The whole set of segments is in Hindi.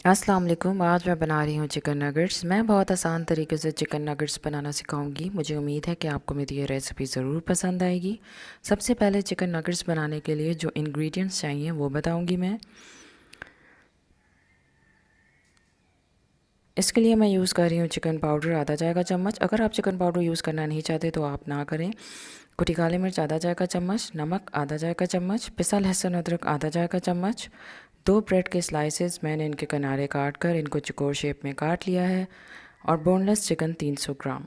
अस्सलाम वालेकुम। आज मैं बना रही हूँ चिकन नगेट्स। मैं बहुत आसान तरीके से चिकन नगेट्स बनाना सिखाऊंगी। मुझे उम्मीद है कि आपको मेरी ये रेसिपी ज़रूर पसंद आएगी। सबसे पहले चिकन नगेट्स बनाने के लिए जो इंग्रेडिएंट्स चाहिए वो बताऊंगी मैं। इसके लिए मैं यूज़ कर रही हूँ चिकन पाउडर आधा चाय का चम्मच। अगर आप चिकन पाउडर यूज़ करना नहीं चाहते तो आप ना करें। कुटी काली मिर्च आधा चाय का चम्मच, नमक आधा चाय का चम्मच, पिसा लहसुन अदरक आधा चाय का चम्मच, 2 ब्रेड के स्लाइसेस मैंने इनके किनारे काट कर इनको चौकोर शेप में काट लिया है, और बोनलेस चिकन 300 ग्राम।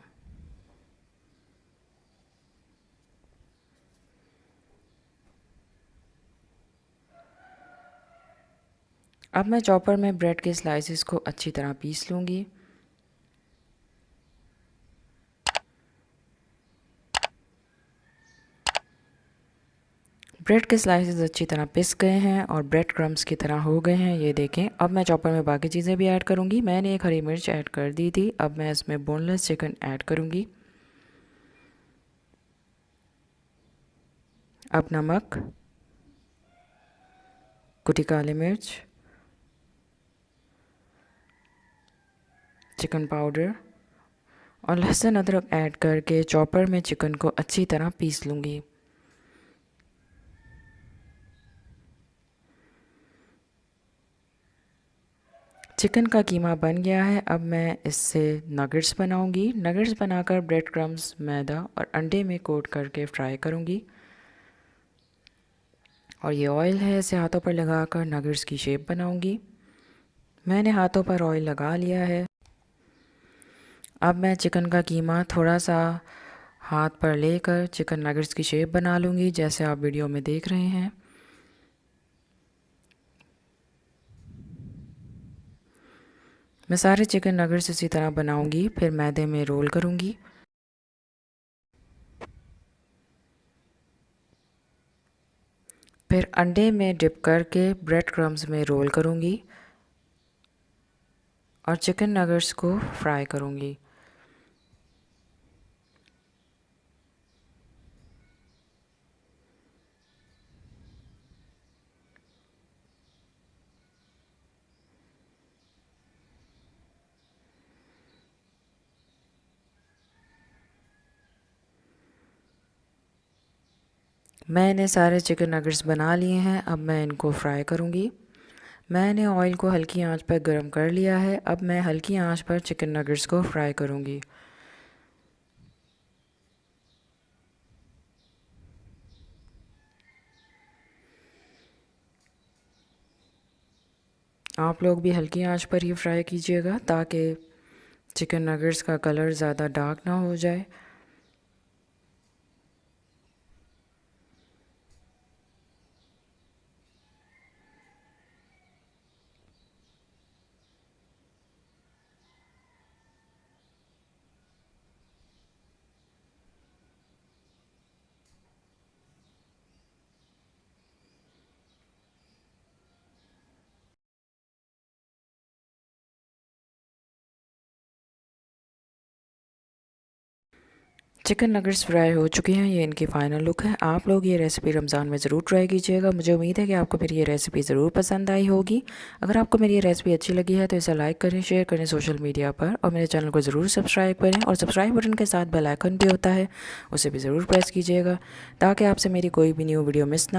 अब मैं चॉपर में ब्रेड के स्लाइसेस को अच्छी तरह पीस लूँगी। ब्रेड के स्लाइसेस अच्छी तरह पिस गए हैं और ब्रेड क्रम्स की तरह हो गए हैं, ये देखें। अब मैं चॉपर में बाकी चीज़ें भी ऐड करूँगी। मैंने एक हरी मिर्च ऐड कर दी थी। अब मैं इसमें बोनलेस चिकन ऐड करूँगी। अब नमक, कुटी काली मिर्च, चिकन पाउडर और लहसुन अदरक ऐड करके चॉपर में चिकन को अच्छी तरह पीस लूँगी। चिकन का कीमा बन गया है। अब मैं इससे नगेट्स बनाऊंगी। नगेट्स बनाकर ब्रेड क्रम्स, मैदा और अंडे में कोट करके फ्राई करूंगी। और ये ऑयल है, इसे हाथों पर लगाकर नगेट्स की शेप बनाऊंगी। मैंने हाथों पर ऑयल लगा लिया है। अब मैं चिकन का कीमा थोड़ा सा हाथ पर लेकर चिकन नगेट्स की शेप बना लूँगी, जैसे आप वीडियो में देख रहे हैं। मैं सारे चिकन नगेट्स इसी तरह बनाऊंगी, फिर मैदे में रोल करूंगी। फिर अंडे में डिप करके ब्रेड क्रम्स में रोल करूंगी और चिकन नगेट्स को फ्राई करूंगी। मैंने सारे चिकन नगेट्स बना लिए हैं। अब मैं इनको फ्राई करूंगी। मैंने ऑयल को हल्की आंच पर गर्म कर लिया है। अब मैं हल्की आंच पर चिकन नगेट्स को फ्राई करूंगी। आप लोग भी हल्की आंच पर ही फ्राई कीजिएगा ताकि चिकन नगेट्स का कलर ज़्यादा डार्क ना हो जाए। चिकन नगेट्स फ्राई हो चुके हैं, ये इनकी फ़ाइनल लुक है। आप लोग ये रेसिपी रमज़ान में ज़रूर ट्राई कीजिएगा। मुझे उम्मीद है कि आपको मेरी ये रेसिपी ज़रूर पसंद आई होगी। अगर आपको मेरी ये रेसिपी अच्छी लगी है तो इसे लाइक करें, शेयर करें सोशल मीडिया पर, और मेरे चैनल को ज़रूर सब्सक्राइब करें। और सब्सक्राइब बटन के साथ बेल आइकन भी होता है, उसे भी ज़रूर प्रेस कीजिएगा ताकि आपसे मेरी कोई भी न्यू वीडियो मिस ना हो।